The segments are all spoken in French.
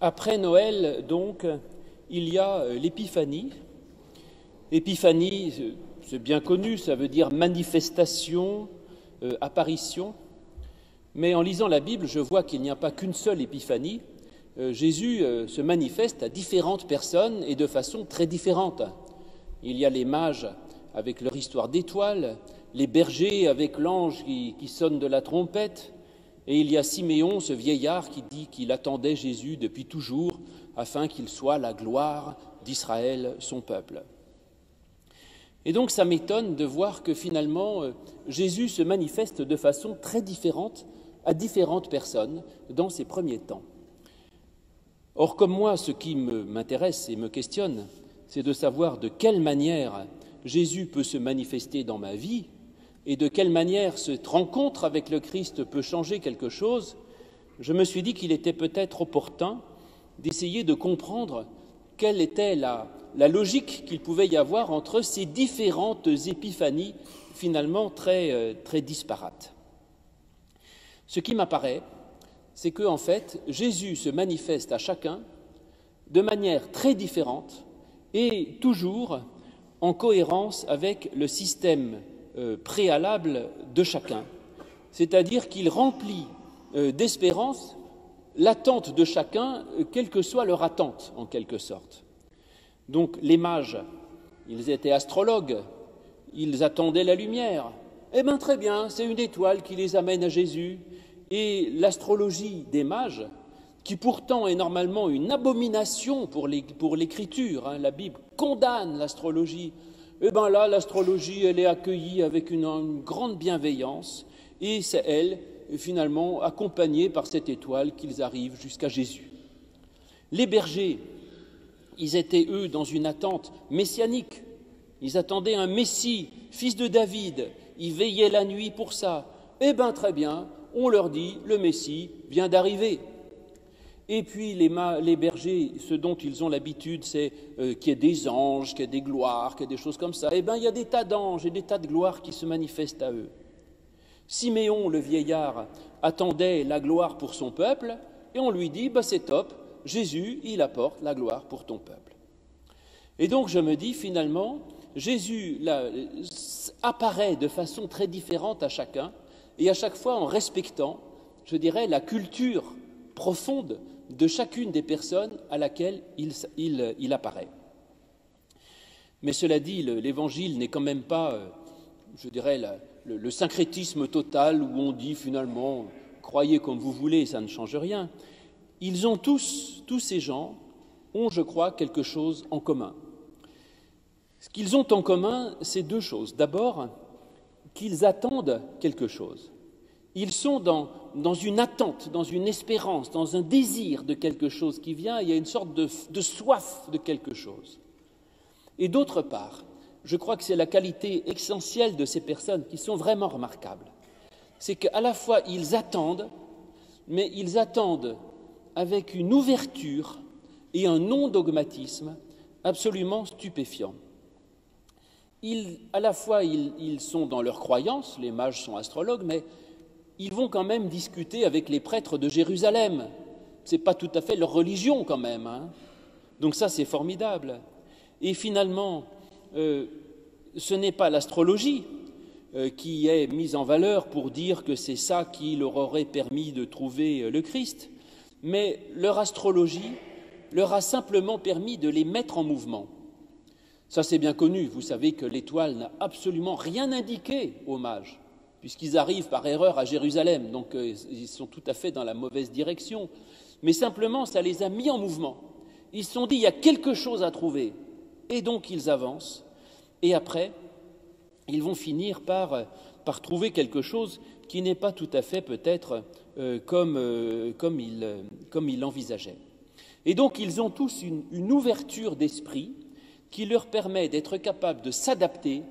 Après Noël, donc, il y a l'Épiphanie. Épiphanie, c'est bien connu, ça veut dire manifestation, apparition. Mais en lisant la Bible, je vois qu'il n'y a pas qu'une seule Épiphanie. Jésus se manifeste à différentes personnes et de façon très différente. Il y a les mages avec leur histoire d'étoiles, les bergers avec l'ange qui sonne de la trompette, et il y a Siméon, ce vieillard, qui dit qu'il attendait Jésus depuis toujours afin qu'il soit la gloire d'Israël, son peuple. Et donc ça m'étonne de voir que finalement Jésus se manifeste de façon très différente à différentes personnes dans ses premiers temps. Or, comme moi, ce qui m'intéresse et me questionne, c'est de savoir de quelle manière Jésus peut se manifester dans ma vie et de quelle manière cette rencontre avec le Christ peut changer quelque chose. Je me suis dit qu'il était peut-être opportun d'essayer de comprendre quelle était la logique qu'il pouvait y avoir entre ces différentes épiphanies finalement très disparates. Ce qui m'apparaît, c'est qu'en fait, Jésus se manifeste à chacun de manière très différente et toujours en cohérence avec le système préalable de chacun. C'est-à-dire qu'il remplit d'espérance l'attente de chacun, quelle que soit leur attente, en quelque sorte. Donc les mages, ils étaient astrologues, ils attendaient la lumière. Eh bien très bien, c'est une étoile qui les amène à Jésus. Et l'astrologie des mages, qui pourtant est normalement une abomination pour l'écriture, la Bible condamne l'astrologie, eh bien là, l'astrologie, elle est accueillie avec une grande bienveillance, et c'est elle, finalement, accompagnée par cette étoile qu'ils arrivent jusqu'à Jésus. Les bergers, ils étaient, eux, dans une attente messianique. Ils attendaient un Messie, fils de David. Ils veillaient la nuit pour ça. Eh bien, très bien, on leur dit, le Messie vient d'arriver. Et puis, les bergers, ce dont ils ont l'habitude, c'est qu'il y ait des anges, qu'il y ait des gloires, qu'il y ait des choses comme ça. Eh bien, il y a des tas d'anges et des tas de gloires qui se manifestent à eux. Siméon, le vieillard, attendait la gloire pour son peuple, et on lui dit, c'est top, Jésus, il apporte la gloire pour ton peuple. Et donc je me dis, finalement, Jésus là, apparaît de façon très différente à chacun, et à chaque fois en respectant, je dirais, la culture profonde de chacune des personnes à laquelle il apparaît. Mais cela dit, l'Évangile n'est quand même pas, je dirais, le syncrétisme total où on dit finalement « croyez comme vous voulez, ça ne change rien ». Ils ont tous ces gens ont, je crois, quelque chose en commun. Ce qu'ils ont en commun, c'est deux choses. D'abord, qu'ils attendent quelque chose. Ils sont dans une attente, dans une espérance, dans un désir de quelque chose qui vient. Il y a une sorte de soif de quelque chose. Et d'autre part, je crois que c'est la qualité essentielle de ces personnes qui sont vraiment remarquables. C'est qu'à la fois, ils attendent, mais ils attendent avec une ouverture et un non-dogmatisme absolument stupéfiant. À la fois, ils sont dans leur croyance, les mages sont astrologues, mais ils vont quand même discuter avec les prêtres de Jérusalem. Ce n'est pas tout à fait leur religion quand même. Donc ça, c'est formidable. Et finalement, ce n'est pas l'astrologie qui est mise en valeur pour dire que c'est ça qui leur aurait permis de trouver le Christ, mais leur astrologie leur a simplement permis de les mettre en mouvement. Ça, c'est bien connu. Vous savez que l'étoile n'a absolument rien indiqué aux mages, puisqu'ils arrivent par erreur à Jérusalem, donc ils sont tout à fait dans la mauvaise direction. Mais simplement, ça les a mis en mouvement. Ils se sont dit, il y a quelque chose à trouver. Et donc, ils avancent. Et après, ils vont finir par trouver quelque chose qui n'est pas tout à fait peut-être comme ils l'envisageaient. Et donc, ils ont tous une ouverture d'esprit qui leur permet d'être capables de s'adapter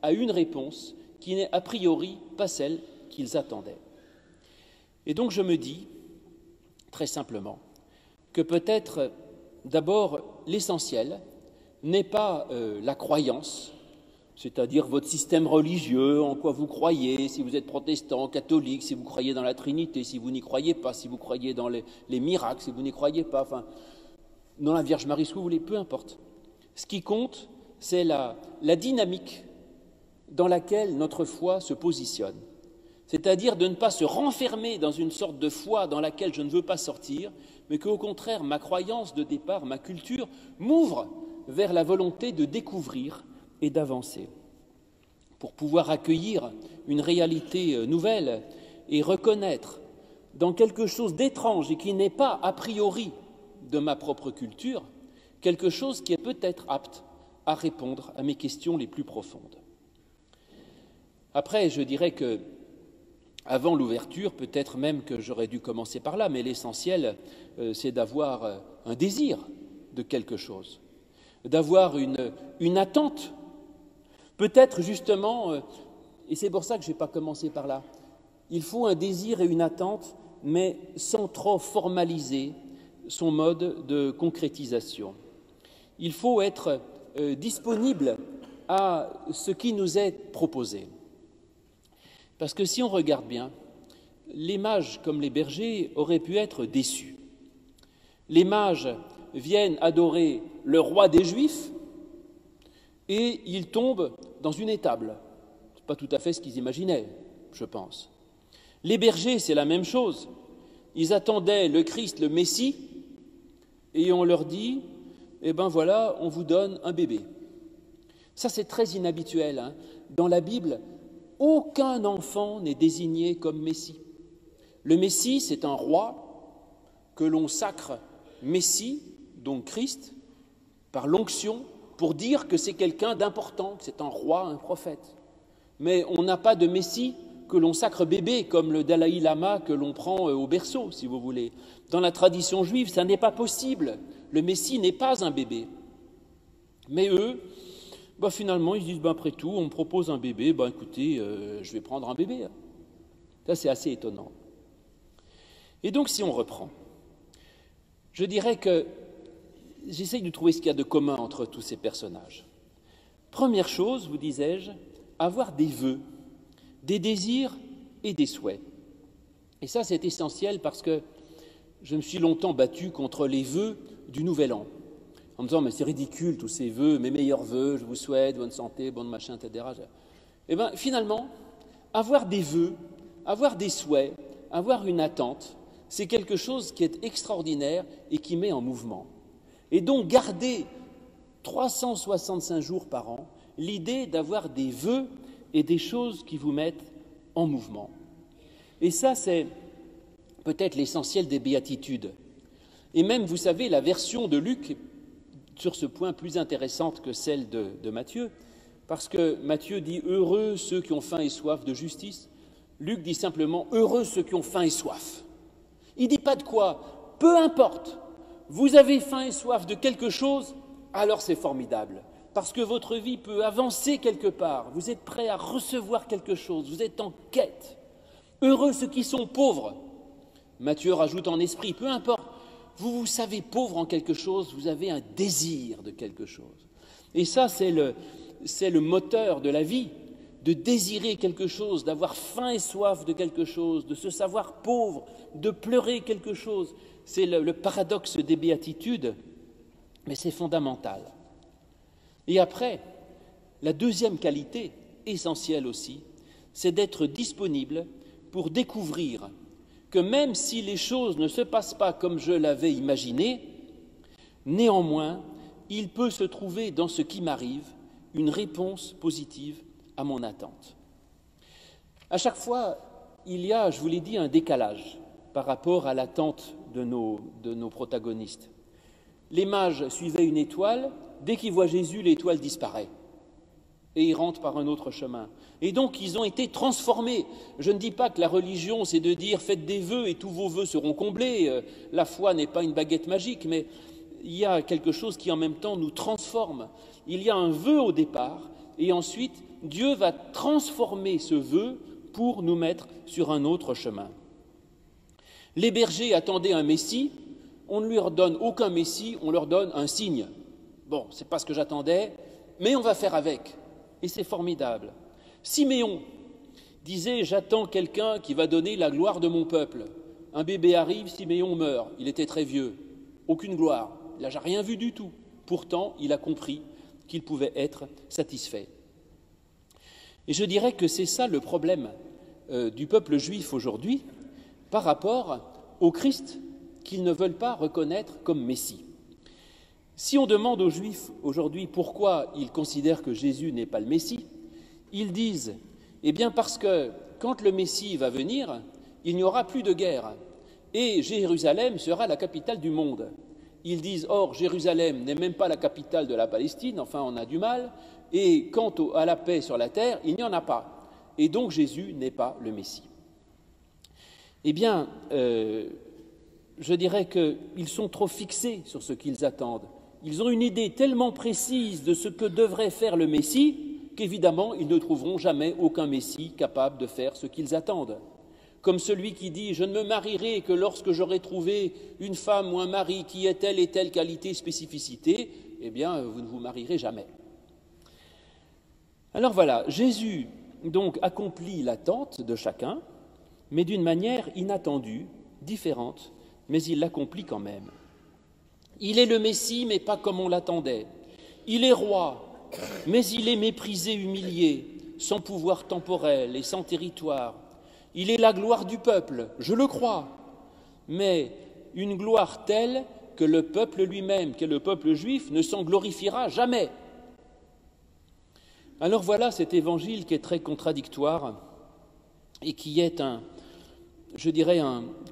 à une réponse qui n'est a priori pas celle qu'ils attendaient. Et donc, je me dis, très simplement, que peut-être d'abord l'essentiel n'est pas la croyance c'est-à-dire votre système religieux, en quoi vous croyez, si vous êtes protestant, catholique, si vous croyez dans la Trinité, si vous n'y croyez pas, si vous croyez dans les miracles, si vous n'y croyez pas, enfin, dans la Vierge Marie, ce que vous voulez, peu importe. Ce qui compte, c'est la dynamique dans laquelle notre foi se positionne. C'est-à-dire de ne pas se renfermer dans une sorte de foi dans laquelle je ne veux pas sortir, mais qu'au contraire, ma croyance de départ, ma culture, m'ouvre vers la volonté de découvrir et d'avancer. Pour pouvoir accueillir une réalité nouvelle et reconnaître dans quelque chose d'étrange et qui n'est pas a priori de ma propre culture, quelque chose qui est peut-être apte à répondre à mes questions les plus profondes. Après, je dirais que, avant l'ouverture, peut-être même que j'aurais dû commencer par là, mais l'essentiel, c'est d'avoir un désir de quelque chose, d'avoir une attente. Peut-être justement, et c'est pour ça que je n'ai pas commencé par là, il faut un désir et une attente, mais sans trop formaliser son mode de concrétisation. Il faut être disponible à ce qui nous est proposé. Parce que si on regarde bien, les mages, comme les bergers, auraient pu être déçus. Les mages viennent adorer le roi des Juifs et ils tombent dans une étable. Ce n'est pas tout à fait ce qu'ils imaginaient, je pense. Les bergers, c'est la même chose. Ils attendaient le Christ, le Messie, et on leur dit, eh bien voilà, on vous donne un bébé. Ça, c'est très inhabituel, hein. Dans la Bible, aucun enfant n'est désigné comme Messie. Le Messie, c'est un roi que l'on sacre Messie, donc Christ, par l'onction, pour dire que c'est quelqu'un d'important, que c'est un roi, un prophète. Mais on n'a pas de Messie que l'on sacre bébé, comme le Dalai Lama que l'on prend au berceau, si vous voulez. Dans la tradition juive, ça n'est pas possible. Le Messie n'est pas un bébé. Mais eux, finalement, ils se disent, après tout, on me propose un bébé, écoutez, je vais prendre un bébé. Ça, c'est assez étonnant. Et donc, si on reprend, je dirais que j'essaye de trouver ce qu'il y a de commun entre tous ces personnages. Première chose, vous disais-je, avoir des vœux, des désirs et des souhaits. Et ça, c'est essentiel parce que je me suis longtemps battu contre les vœux du Nouvel An, en me disant, mais c'est ridicule tous ces vœux, mes meilleurs vœux, je vous souhaite bonne santé, bonne machin, etc. Eh bien, finalement, avoir des vœux, avoir des souhaits, avoir une attente, c'est quelque chose qui est extraordinaire et qui met en mouvement. Et donc, garder 365 jours par an, l'idée d'avoir des vœux et des choses qui vous mettent en mouvement. Et ça, c'est peut-être l'essentiel des béatitudes. Et même, vous savez, la version de Luc est sur ce point plus intéressante que celle de Matthieu, parce que Matthieu dit « Heureux ceux qui ont faim et soif de justice ». Luc dit simplement « Heureux ceux qui ont faim et soif ». Il ne dit pas de quoi, peu importe, vous avez faim et soif de quelque chose, alors c'est formidable. Parce que votre vie peut avancer quelque part, vous êtes prêt à recevoir quelque chose, vous êtes en quête. Heureux ceux qui sont pauvres. Matthieu rajoute en esprit, peu importe, vous savez pauvre en quelque chose, vous avez un désir de quelque chose. Et ça, c'est le moteur de la vie, de désirer quelque chose, d'avoir faim et soif de quelque chose, de se savoir pauvre, de pleurer quelque chose. C'est le paradoxe des béatitudes, mais c'est fondamental. Et après, la deuxième qualité, essentielle aussi, c'est d'être disponible pour découvrir que même si les choses ne se passent pas comme je l'avais imaginé, néanmoins, il peut se trouver dans ce qui m'arrive une réponse positive à mon attente. À chaque fois, il y a, je vous l'ai dit, un décalage par rapport à l'attente de nos protagonistes. Les mages suivaient une étoile, dès qu'ils voient Jésus, l'étoile disparaît et ils rentrent par un autre chemin. Et donc, ils ont été transformés. Je ne dis pas que la religion, c'est de dire « faites des vœux et tous vos vœux seront comblés ». La foi n'est pas une baguette magique, mais il y a quelque chose qui, en même temps, nous transforme. Il y a un vœu au départ et ensuite, Dieu va transformer ce vœu pour nous mettre sur un autre chemin. Les bergers attendaient un Messie, on ne leur donne aucun Messie, on leur donne un signe. Bon, ce n'est pas ce que j'attendais, mais on va faire avec. Et c'est formidable. Siméon disait « J'attends quelqu'un qui va donner la gloire de mon peuple ». Un bébé arrive, Siméon meurt. Il était très vieux. Aucune gloire. Il n'a rien vu du tout. Pourtant, il a compris qu'il pouvait être satisfait. Et je dirais que c'est ça le problème du peuple juif aujourd'hui par rapport au Christ qu'ils ne veulent pas reconnaître comme Messie. Si on demande aux Juifs aujourd'hui pourquoi ils considèrent que Jésus n'est pas le Messie, ils disent « Eh bien parce que quand le Messie va venir, il n'y aura plus de guerre et Jérusalem sera la capitale du monde. » Ils disent « Or, Jérusalem n'est même pas la capitale de la Palestine, enfin on a du mal, et quant à la paix sur la terre, il n'y en a pas. Et donc Jésus n'est pas le Messie. » Eh bien, je dirais qu'ils sont trop fixés sur ce qu'ils attendent. Ils ont une idée tellement précise de ce que devrait faire le Messie qu'évidemment, ils ne trouveront jamais aucun Messie capable de faire ce qu'ils attendent. Comme celui qui dit « Je ne me marierai que lorsque j'aurai trouvé une femme ou un mari qui ait telle et telle qualité, spécificité », eh bien, vous ne vous marierez jamais. Alors voilà, Jésus donc accomplit l'attente de chacun, mais d'une manière inattendue, différente, mais il l'accomplit quand même. Il est le Messie, mais pas comme on l'attendait. Il est roi, mais il est méprisé, humilié, sans pouvoir temporel et sans territoire. Il est la gloire du peuple, je le crois, mais une gloire telle que le peuple lui-même, que le peuple juif, ne s'en glorifiera jamais. Alors voilà cet évangile qui est très contradictoire et qui est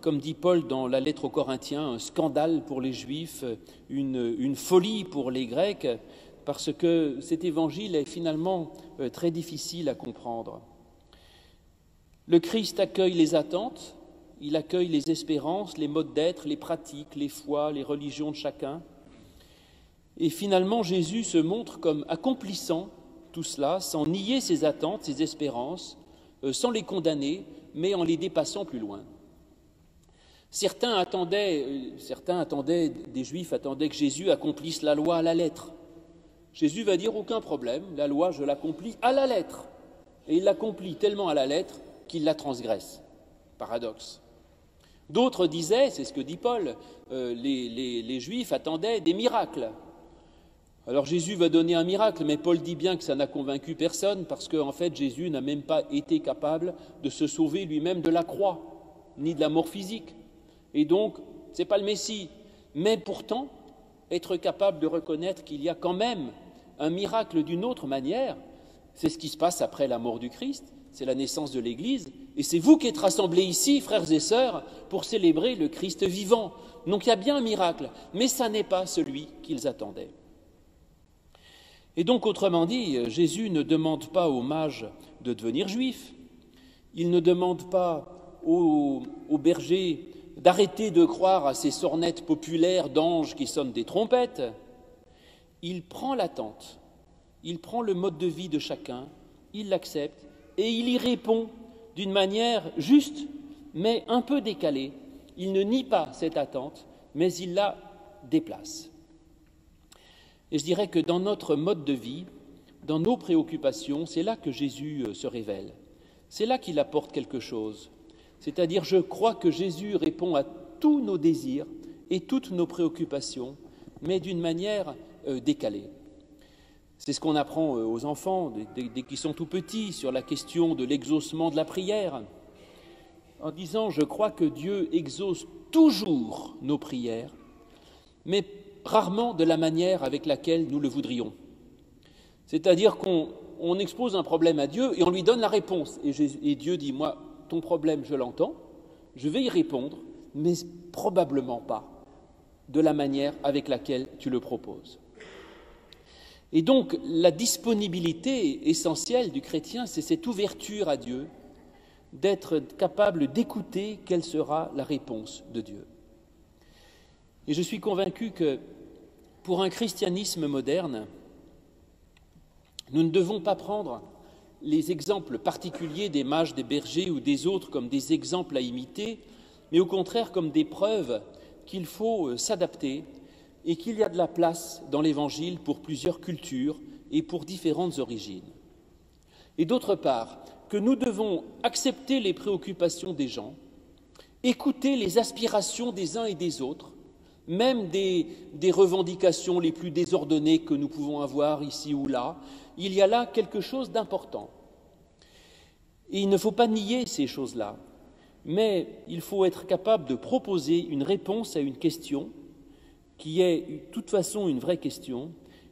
comme dit Paul dans la lettre aux Corinthiens, un scandale pour les Juifs, une folie pour les Grecs, parce que cet évangile est finalement très difficile à comprendre. Le Christ accueille les attentes, il accueille les espérances, les modes d'être, les pratiques, les foi, les religions de chacun. Et finalement, Jésus se montre comme accomplissant tout cela, sans nier ses attentes, ses espérances, sans les condamner, mais en les dépassant plus loin. Certains attendaient, des Juifs attendaient que Jésus accomplisse la loi à la lettre. Jésus va dire aucun problème, la loi je l'accomplis à la lettre. Et il l'accomplit tellement à la lettre qu'il la transgresse. Paradoxe. D'autres disaient, c'est ce que dit Paul, les Juifs attendaient des miracles. Alors Jésus va donner un miracle, mais Paul dit bien que ça n'a convaincu personne parce qu'en fait Jésus n'a même pas été capable de se sauver lui-même de la croix, ni de la mort physique. Et donc, ce n'est pas le Messie. Mais pourtant, être capable de reconnaître qu'il y a quand même un miracle d'une autre manière, c'est ce qui se passe après la mort du Christ, c'est la naissance de l'Église, et c'est vous qui êtes rassemblés ici, frères et sœurs, pour célébrer le Christ vivant. Donc il y a bien un miracle, mais ça n'est pas celui qu'ils attendaient. Et donc, autrement dit, Jésus ne demande pas aux mages de devenir juifs, il ne demande pas aux bergers d'arrêter de croire à ces sornettes populaires d'anges qui sonnent des trompettes. Il prend l'attente, il prend le mode de vie de chacun, il l'accepte et il y répond d'une manière juste, mais un peu décalée. Il ne nie pas cette attente, mais il la déplace. Et je dirais que dans notre mode de vie, dans nos préoccupations, c'est là que Jésus se révèle. C'est là qu'il apporte quelque chose. C'est-à-dire, je crois que Jésus répond à tous nos désirs et toutes nos préoccupations, mais d'une manière décalée. C'est ce qu'on apprend aux enfants dès qu'ils sont tout petits sur la question de l'exaucement de la prière, en disant « Je crois que Dieu exauce toujours nos prières, mais rarement de la manière avec laquelle nous le voudrions. » C'est-à-dire qu'on expose un problème à Dieu et on lui donne la réponse. Et Dieu dit « Moi, ton problème, je l'entends, je vais y répondre, mais probablement pas de la manière avec laquelle tu le proposes. » Et donc, la disponibilité essentielle du chrétien, c'est cette ouverture à Dieu, d'être capable d'écouter quelle sera la réponse de Dieu. Et je suis convaincu que pour un christianisme moderne, nous ne devons pas prendre les exemples particuliers des mages, des bergers ou des autres comme des exemples à imiter, mais au contraire comme des preuves qu'il faut s'adapter et qu'il y a de la place dans l'Évangile pour plusieurs cultures et pour différentes origines. Et d'autre part, que nous devons accepter les préoccupations des gens, écouter les aspirations des uns et des autres, même des revendications les plus désordonnées que nous pouvons avoir ici ou là. Il y a là quelque chose d'important. Et il ne faut pas nier ces choses-là, mais il faut être capable de proposer une réponse à une question qui est de toute façon une vraie question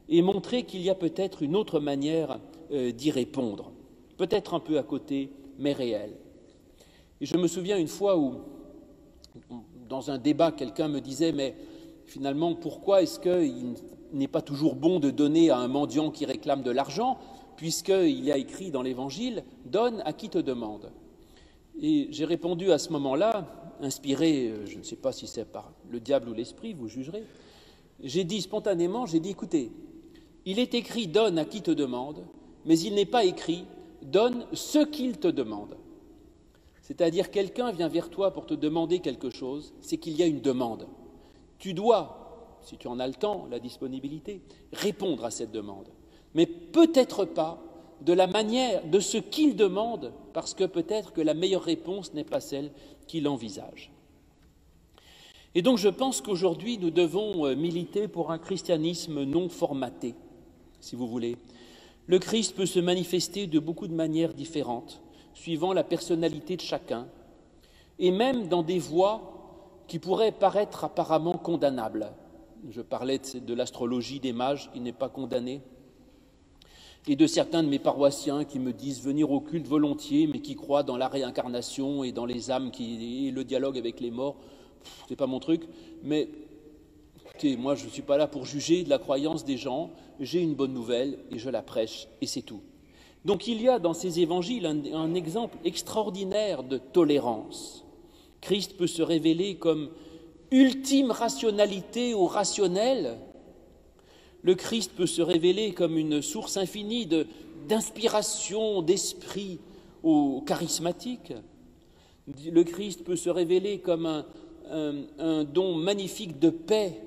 et montrer qu'il y a peut-être une autre manière d'y répondre, peut-être un peu à côté, mais réelle. Et je me souviens une fois où, dans un débat, quelqu'un me disait « mais finalement, pourquoi est-ce qu'il n'est pas toujours bon de donner à un mendiant qui réclame de l'argent, puisqu'il y a écrit dans l'Évangile « donne à qui te demande ». Et j'ai répondu à ce moment-là, inspiré, je ne sais pas si c'est par le diable ou l'esprit, vous jugerez, j'ai dit spontanément, écoutez, il est écrit « donne à qui te demande », mais il n'est pas écrit « donne ce qu'il te demande ». C'est-à-dire quelqu'un vient vers toi pour te demander quelque chose, c'est qu'il y a une demande. Tu dois, si tu en as le temps, la disponibilité, répondre à cette demande. Mais peut-être pas de la manière, de ce qu'il demande, parce que peut-être que la meilleure réponse n'est pas celle qu'il envisage. Et donc je pense qu'aujourd'hui nous devons militer pour un christianisme non formaté, si vous voulez. Le Christ peut se manifester de beaucoup de manières différentes, suivant la personnalité de chacun, et même dans des voies qui pourraient paraître apparemment condamnables. Je parlais de l'astrologie des mages qui n'est pas condamnée, et de certains de mes paroissiens qui me disent venir au culte volontiers, mais qui croient dans la réincarnation et dans les âmes et le dialogue avec les morts. C'est pas mon truc, mais écoutez, moi je ne suis pas là pour juger de la croyance des gens, j'ai une bonne nouvelle et je la prêche, et c'est tout. Donc il y a dans ces évangiles un exemple extraordinaire de tolérance. Christ peut se révéler comme ultime rationalité au rationnel. Le Christ peut se révéler comme une source infinie d'inspiration, d'esprit au charismatique. Le Christ peut se révéler comme un don magnifique de paix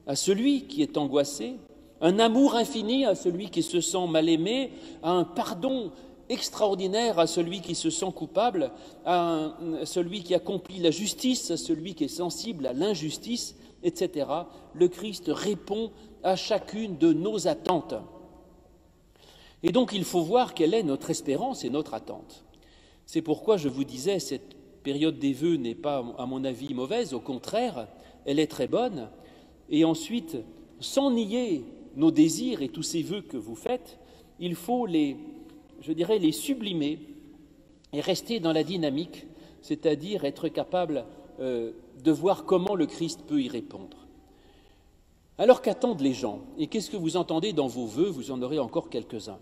à celui qui est angoissé, un amour infini à celui qui se sent mal aimé, un pardon extraordinaire à celui qui se sent coupable, à celui qui accomplit la justice, à celui qui est sensible à l'injustice, etc. Le Christ répond à chacune de nos attentes. Et donc il faut voir quelle est notre espérance et notre attente. C'est pourquoi je vous disais, cette période des vœux n'est pas, à mon avis, mauvaise, au contraire, elle est très bonne. Et ensuite, sans nier nos désirs et tous ces vœux que vous faites, il faut les sublimer et rester dans la dynamique, c'est-à-dire être capable de voir comment le Christ peut y répondre. Alors qu'attendent les gens? Et qu'est-ce que vous entendez dans vos vœux? Vous en aurez encore quelques-uns.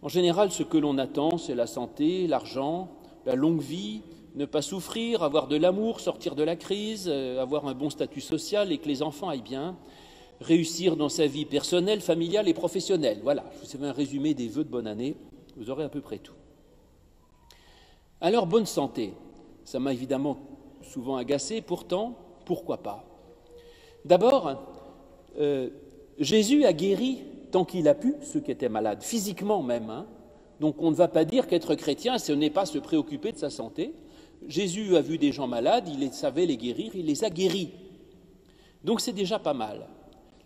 En général, ce que l'on attend, c'est la santé, l'argent, la longue vie, ne pas souffrir, avoir de l'amour, sortir de la crise, avoir un bon statut social et que les enfants aillent bien, réussir dans sa vie personnelle, familiale et professionnelle. Voilà, je vous fais un résumé des vœux de bonne année, vous aurez à peu près tout. Alors, bonne santé, ça m'a évidemment souvent agacé, pourtant, pourquoi pas? D'abord, Jésus a guéri, tant qu'il a pu, ceux qui étaient malades, physiquement même. Donc on ne va pas dire qu'être chrétien, ce n'est pas se préoccuper de sa santé. Jésus a vu des gens malades, il savait les guérir, il les a guéris. Donc c'est déjà pas mal.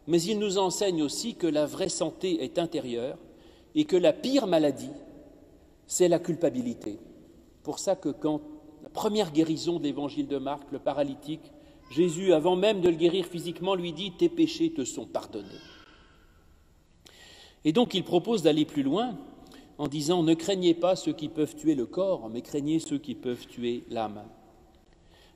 Mais il nous enseigne aussi que la vraie santé est intérieure et que la pire maladie, c'est la culpabilité. Pour ça que quand la première guérison de l'évangile de Marc, le paralytique, Jésus, avant même de le guérir physiquement, lui dit « Tes péchés te sont pardonnés ». Et donc il propose d'aller plus loin en disant « Ne craignez pas ceux qui peuvent tuer le corps, mais craignez ceux qui peuvent tuer l'âme ».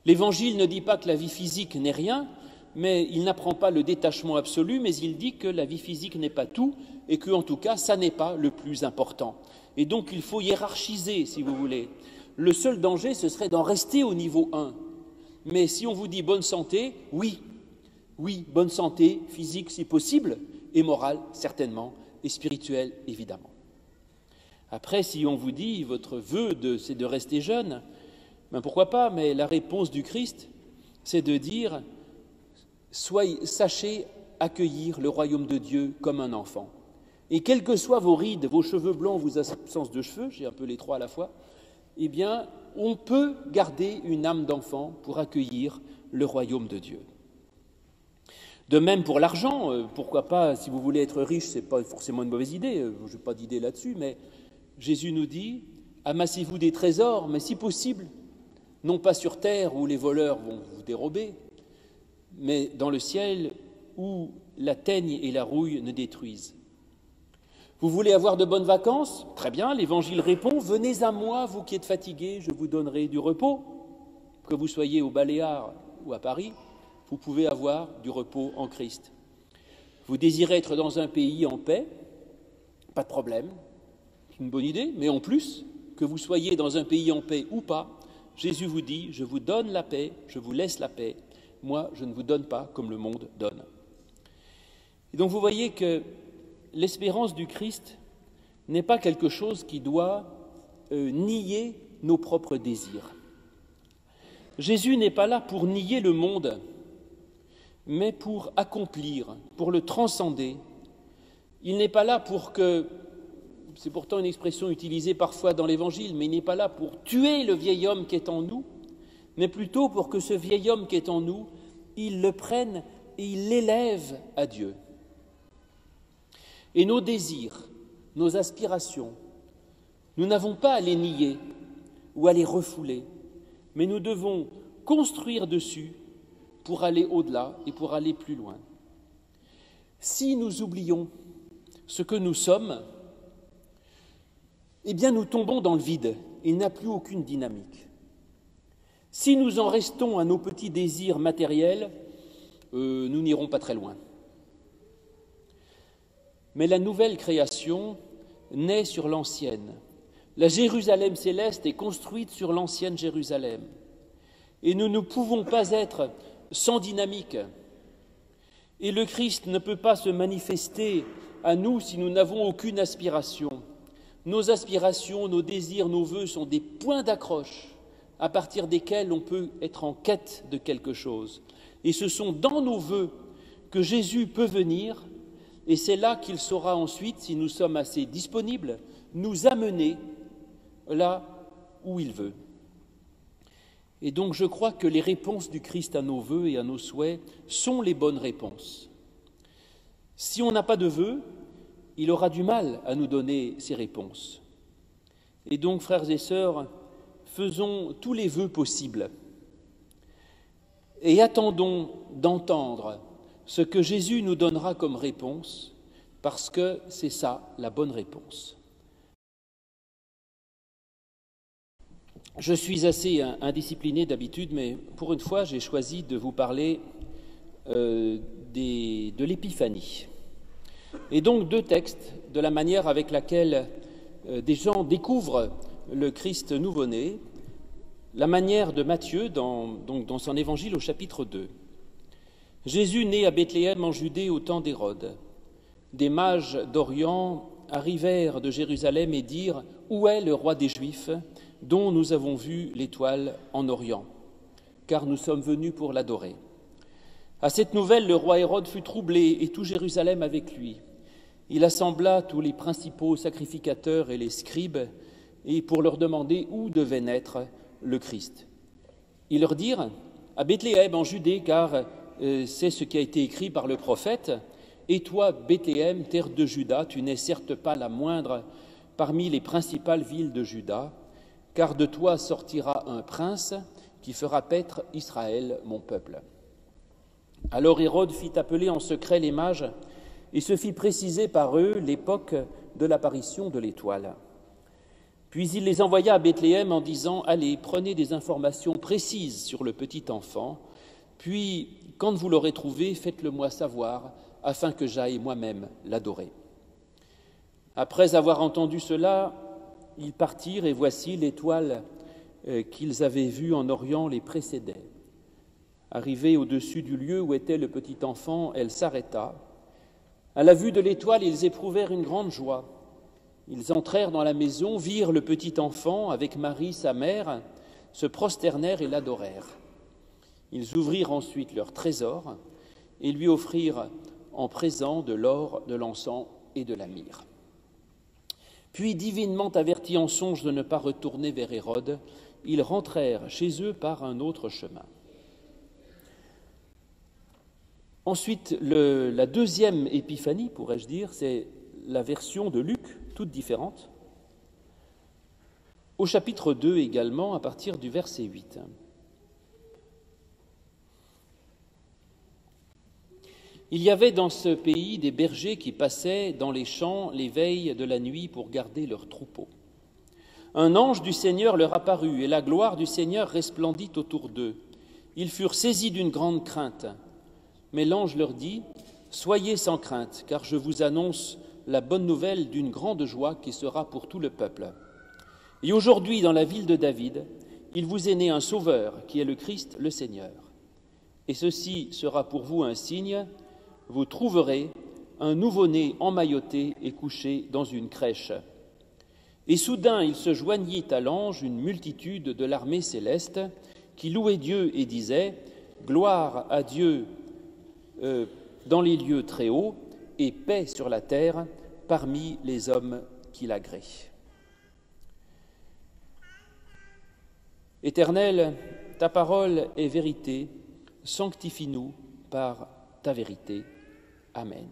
L'Évangile ne dit pas que la vie physique n'est rien, mais il n'apprend pas le détachement absolu, mais il dit que la vie physique n'est pas tout et que, en tout cas, ça n'est pas le plus important. Et donc il faut hiérarchiser, si vous voulez. Le seul danger, ce serait d'en rester au niveau 1. Mais si on vous dit bonne santé, oui, bonne santé physique si possible, et morale certainement, et spirituelle évidemment. Après, si on vous dit votre vœu c'est de rester jeune, ben pourquoi pas, mais la réponse du Christ, c'est de dire sachez accueillir le royaume de Dieu comme un enfant. Et quelles que soient vos rides, vos cheveux blancs, vos absences de cheveux, j'ai un peu les trois à la fois, eh bien, on peut garder une âme d'enfant pour accueillir le royaume de Dieu. De même pour l'argent, pourquoi pas, si vous voulez être riche, ce n'est pas forcément une mauvaise idée, je n'ai pas d'idée là-dessus, mais Jésus nous dit, amassez-vous des trésors, mais si possible, non pas sur terre où les voleurs vont vous dérober, mais dans le ciel où la teigne et la rouille ne détruisent. Vous voulez avoir de bonnes vacances? Très bien, l'Évangile répond, venez à moi, vous qui êtes fatigués, je vous donnerai du repos. Que vous soyez aux Baléares ou à Paris, vous pouvez avoir du repos en Christ. Vous désirez être dans un pays en paix? Pas de problème, c'est une bonne idée, mais en plus, que vous soyez dans un pays en paix ou pas, Jésus vous dit, je vous donne la paix, je vous laisse la paix, moi je ne vous donne pas comme le monde donne. Et donc vous voyez que l'espérance du Christ n'est pas quelque chose qui doit nier nos propres désirs. Jésus n'est pas là pour nier le monde, mais pour accomplir, pour le transcender. Il n'est pas là pour que, c'est pourtant une expression utilisée parfois dans l'Évangile, mais il n'est pas là pour tuer le vieil homme qui est en nous, mais plutôt pour que ce vieil homme qui est en nous, il le prenne et il l'élève à Dieu. Et nos désirs, nos aspirations, nous n'avons pas à les nier ou à les refouler, mais nous devons construire dessus pour aller au-delà et pour aller plus loin. Si nous oublions ce que nous sommes, eh bien nous tombons dans le vide, il n'y a plus aucune dynamique. Si nous en restons à nos petits désirs matériels, nous n'irons pas très loin. Mais la nouvelle création naît sur l'ancienne. La Jérusalem céleste est construite sur l'ancienne Jérusalem. Et nous ne pouvons pas être sans dynamique. Et le Christ ne peut pas se manifester à nous si nous n'avons aucune aspiration. Nos aspirations, nos désirs, nos vœux sont des points d'accroche à partir desquels on peut être en quête de quelque chose. Et ce sont dans nos vœux que Jésus peut venir. Et c'est là qu'il saura ensuite, si nous sommes assez disponibles, nous amener là où il veut. Et donc je crois que les réponses du Christ à nos vœux et à nos souhaits sont les bonnes réponses. Si on n'a pas de vœux, il aura du mal à nous donner ces réponses. Et donc, frères et sœurs, faisons tous les vœux possibles et attendons d'entendre ce que Jésus nous donnera comme réponse, parce que c'est ça la bonne réponse. Je suis assez indiscipliné d'habitude, mais pour une fois, j'ai choisi de vous parler de l'Épiphanie. Et donc deux textes de la manière avec laquelle des gens découvrent le Christ nouveau-né, la manière de Matthieu dans son évangile au chapitre 2. Jésus né à Bethléem en Judée au temps d'Hérode. Des mages d'Orient arrivèrent de Jérusalem et dirent « Où est le roi des Juifs, dont nous avons vu l'étoile en Orient, car nous sommes venus pour l'adorer. » À cette nouvelle, le roi Hérode fut troublé et tout Jérusalem avec lui. Il assembla tous les principaux sacrificateurs et les scribes et pour leur demander où devait naître le Christ. Ils leur dirent « À Bethléem en Judée, car c'est ce qui a été écrit par le prophète. Et toi, Bethléem, terre de Juda, tu n'es certes pas la moindre parmi les principales villes de Juda, car de toi sortira un prince qui fera paître Israël, mon peuple. » Alors Hérode fit appeler en secret les mages et se fit préciser par eux l'époque de l'apparition de l'étoile. Puis il les envoya à Bethléem en disant « Allez, prenez des informations précises sur le petit enfant, puis, quand vous l'aurez trouvé, faites-le-moi savoir, afin que j'aille moi-même l'adorer. » Après avoir entendu cela, ils partirent, et voici l'étoile qu'ils avaient vue en Orient les précédait. Arrivée au-dessus du lieu où était le petit enfant, elle s'arrêta. À la vue de l'étoile, ils éprouvèrent une grande joie. Ils entrèrent dans la maison, virent le petit enfant avec Marie, sa mère, se prosternèrent et l'adorèrent. Ils ouvrirent ensuite leur trésor et lui offrirent en présent de l'or, de l'encens et de la myrrhe. Puis, divinement avertis en songe de ne pas retourner vers Hérode, ils rentrèrent chez eux par un autre chemin. Ensuite, la deuxième épiphanie, pourrais-je dire, c'est la version de Luc, toute différente, au chapitre 2 également, à partir du verset 8. Il y avait dans ce pays des bergers qui passaient dans les champs les veilles de la nuit pour garder leurs troupeaux. Un ange du Seigneur leur apparut, et la gloire du Seigneur resplendit autour d'eux. Ils furent saisis d'une grande crainte. Mais l'ange leur dit : « Soyez sans crainte, car je vous annonce la bonne nouvelle d'une grande joie qui sera pour tout le peuple. Et aujourd'hui, dans la ville de David, il vous est né un Sauveur, qui est le Christ, le Seigneur. Et ceci sera pour vous un signe, vous trouverez un nouveau-né emmailloté et couché dans une crèche. » Et soudain, il se joignit à l'ange une multitude de l'armée céleste qui louait Dieu et disait : « Gloire à Dieu dans les lieux très hauts et paix sur la terre parmi les hommes qui l'agréent. » Éternel, ta parole est vérité, sanctifie-nous par ta vérité. Amen.